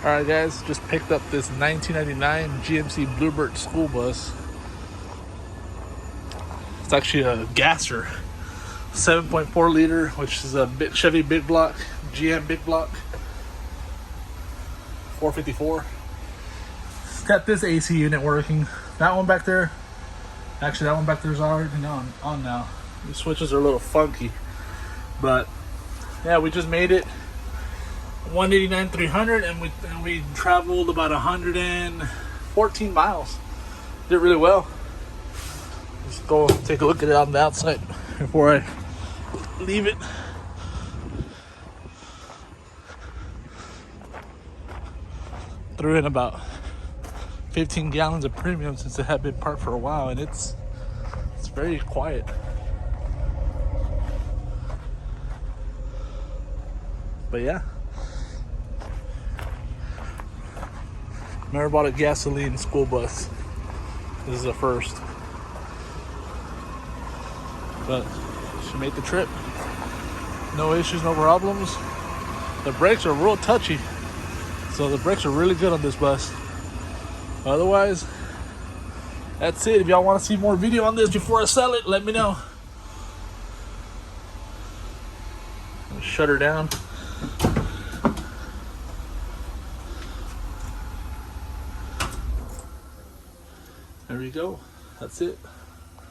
Alright guys, just picked up this 1999 GMC Bluebird school bus. It's actually a gasser, 7.4 liter, which is a Chevy big block, GM big block, 454. It's got this AC unit working. That one back there, actually that one back there is already on now. The switches are a little funky, but yeah, we just made it 189 300, and we traveled about 114 miles. Did really well. Let's go take a look at it on the outside before I leave it. Threw in about 15 gallons of premium since it had been parked for a while, and it's very quiet. But yeah, never bought a gasoline school bus. This is a first. But she made the trip. No issues, no problems. The brakes are real touchy, so the brakes are really good on this bus. Otherwise, that's it. If y'all want to see more video on this before I sell it, let me know. Shut her down. There you go. That's it.